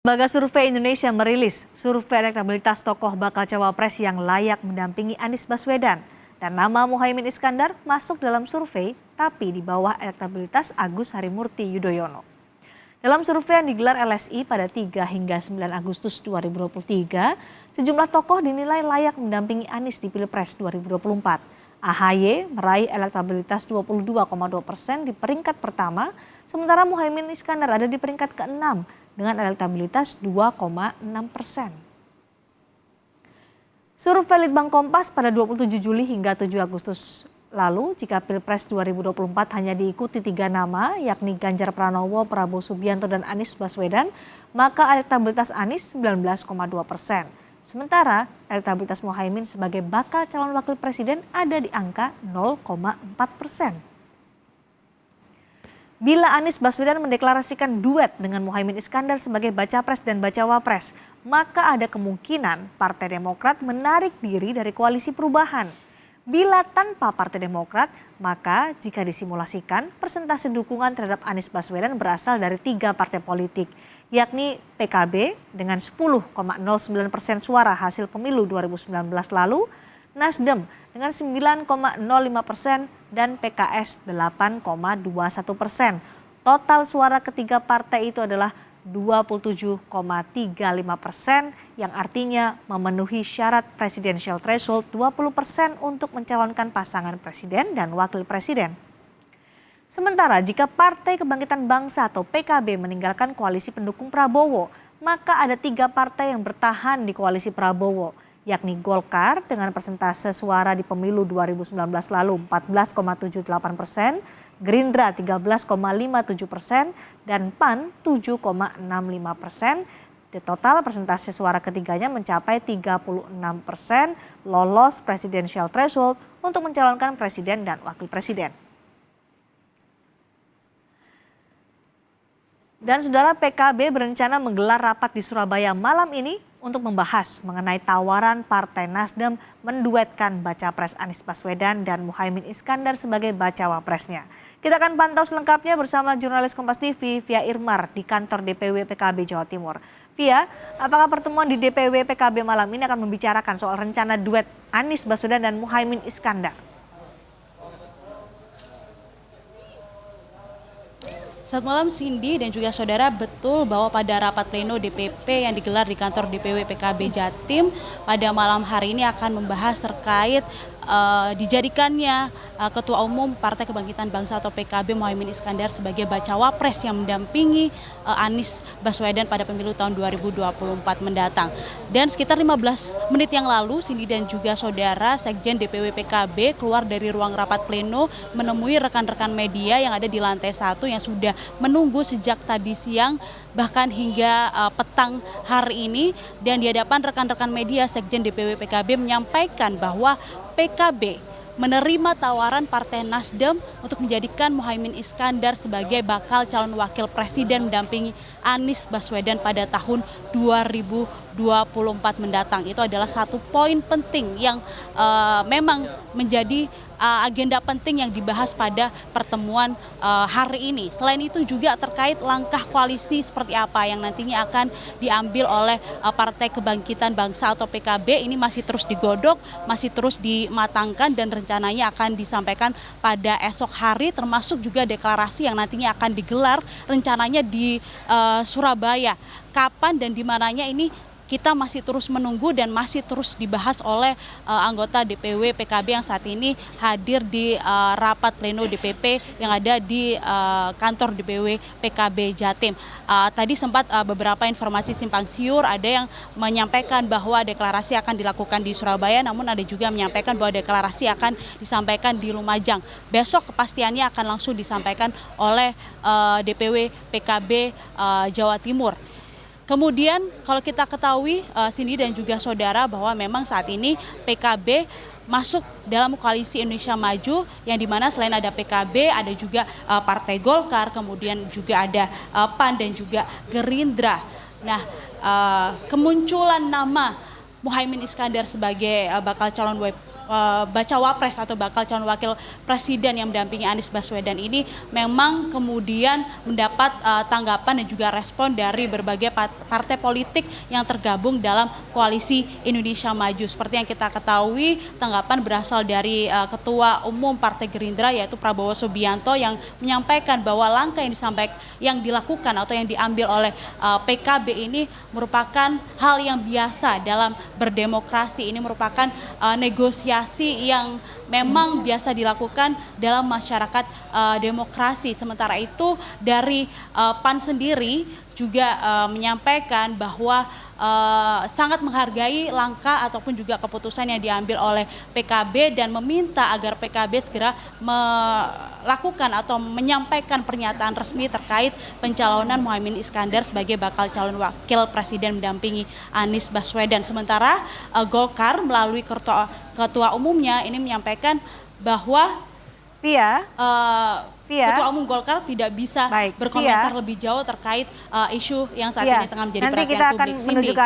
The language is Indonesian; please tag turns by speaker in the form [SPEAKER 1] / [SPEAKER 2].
[SPEAKER 1] Lembaga Survei Indonesia merilis survei elektabilitas tokoh bakal cawapres yang layak mendampingi Anies Baswedan. Dan nama Muhaimin Iskandar masuk dalam survei tapi di bawah elektabilitas Agus Harimurti Yudhoyono. Dalam survei yang digelar LSI pada 3 hingga 9 Agustus 2023, sejumlah tokoh dinilai layak mendampingi Anies di Pilpres 2024. AHY meraih elektabilitas 22,2% di peringkat pertama, sementara Muhaimin Iskandar ada di peringkat ke-6 dengan elektabilitas 2,6%. Survei Litbang Kompas pada 27 Juli hingga 7 Agustus lalu, jika Pilpres 2024 hanya diikuti 3 nama, yakni Ganjar Pranowo, Prabowo Subianto, dan Anies Baswedan, maka elektabilitas Anies 19,2%. Sementara elektabilitas Muhaimin sebagai bakal calon wakil presiden ada di angka 0,4%. Bila Anies Baswedan mendeklarasikan duet dengan Muhaimin Iskandar sebagai baca pres dan bacawa pres, maka ada kemungkinan Partai Demokrat menarik diri dari koalisi perubahan. Bila tanpa Partai Demokrat, maka jika disimulasikan, persentase dukungan terhadap Anies Baswedan berasal dari 3 partai politik, yakni PKB dengan 10,09% suara hasil pemilu 2019 lalu, Nasdem dengan 9,05% dan PKS 8,21%. Total suara ketiga partai itu adalah 27,35% yang artinya memenuhi syarat presidensial threshold 20% untuk mencalonkan pasangan presiden dan wakil presiden. Sementara jika Partai Kebangkitan Bangsa atau PKB meninggalkan koalisi pendukung Prabowo, maka ada 3 partai yang bertahan di koalisi Prabowo, yakni Golkar dengan persentase suara di pemilu 2019 lalu 14,78%, Gerindra 13,57%, dan PAN 7,65%. Di total persentase suara ketiganya mencapai 36%, lolos presidensial threshold untuk mencalonkan presiden dan wakil presiden. Dan saudara, PKB berencana menggelar rapat di Surabaya malam ini untuk membahas mengenai tawaran Partai Nasdem menduetkan baca pres Anies Baswedan dan Muhaimin Iskandar sebagai bacawa presnya. Kita akan pantau selengkapnya bersama jurnalis Kompas TV Via Irmar di kantor DPW PKB Jawa Timur. Via, apakah pertemuan di DPW PKB malam ini akan membicarakan soal rencana duet Anies Baswedan dan Muhaimin Iskandar?
[SPEAKER 2] Selamat malam Cindy dan juga saudara, betul bahwa pada rapat pleno DPP yang digelar di kantor DPW PKB Jatim pada malam hari ini akan membahas terkait dijadikannya Ketua Umum Partai Kebangkitan Bangsa atau PKB Muhaimin Iskandar sebagai bacawa pres yang mendampingi Anies Baswedan pada pemilu tahun 2024 mendatang. Dan sekitar 15 menit yang lalu, Cindy dan juga saudara, Sekjen DPW PKB keluar dari ruang rapat pleno menemui rekan-rekan media yang ada di lantai 1 yang sudah menunggu sejak tadi siang bahkan hingga petang hari ini. Dan di hadapan rekan-rekan media, Sekjen DPW PKB menyampaikan bahwa PKB menerima tawaran Partai Nasdem untuk menjadikan Muhaimin Iskandar sebagai bakal calon wakil presiden mendampingi Anies Baswedan pada tahun 2024 mendatang. Itu adalah satu poin penting yang memang menjadi agenda penting yang dibahas pada pertemuan hari ini. Selain itu juga terkait langkah koalisi seperti apa yang nantinya akan diambil oleh Partai Kebangkitan Bangsa atau PKB, ini masih terus digodok, masih terus dimatangkan dan rencananya akan disampaikan pada esok hari, termasuk juga deklarasi yang nantinya akan digelar rencananya di Surabaya. Kapan dan di mananya ini kita masih terus menunggu dan masih terus dibahas oleh anggota DPW PKB yang saat ini hadir di rapat pleno DPP yang ada di kantor DPW PKB Jatim. Tadi sempat beberapa informasi simpang siur, ada yang menyampaikan bahwa deklarasi akan dilakukan di Surabaya, namun ada juga menyampaikan bahwa deklarasi akan disampaikan di Lumajang. Besok kepastiannya akan langsung disampaikan oleh DPW PKB Jawa Timur. Kemudian kalau kita ketahui Cindy dan juga saudara bahwa memang saat ini PKB masuk dalam koalisi Indonesia Maju yang dimana selain ada PKB ada juga Partai Golkar, kemudian juga ada PAN dan juga Gerindra. Nah, kemunculan nama Muhaimin Iskandar sebagai bakal calon bacawa pres atau bakal calon wakil presiden yang mendampingi Anies Baswedan ini memang kemudian mendapat tanggapan dan juga respon dari berbagai partai politik yang tergabung dalam koalisi Indonesia Maju. Seperti yang kita ketahui, tanggapan berasal dari Ketua Umum Partai Gerindra yaitu Prabowo Subianto yang menyampaikan bahwa langkah yang dilakukan atau yang diambil oleh PKB ini merupakan hal yang biasa dalam berdemokrasi. Ini merupakan negosiasi yang memang biasa dilakukan dalam masyarakat demokrasi. Sementara itu dari PAN sendiri juga menyampaikan bahwa sangat menghargai langkah ataupun juga keputusan yang diambil oleh PKB dan meminta agar PKB segera melakukan atau menyampaikan pernyataan resmi terkait pencalonan Muhaimin Iskandar sebagai bakal calon wakil presiden mendampingi Anies Baswedan. Sementara Golkar melalui ketua umumnya ini menyampaikan bahwa Ketua Umum Golkar tidak bisa berkomentar lebih jauh terkait isu yang saat ini tengah menjadi perhatian publik.
[SPEAKER 1] Nanti kita akan menunjukkan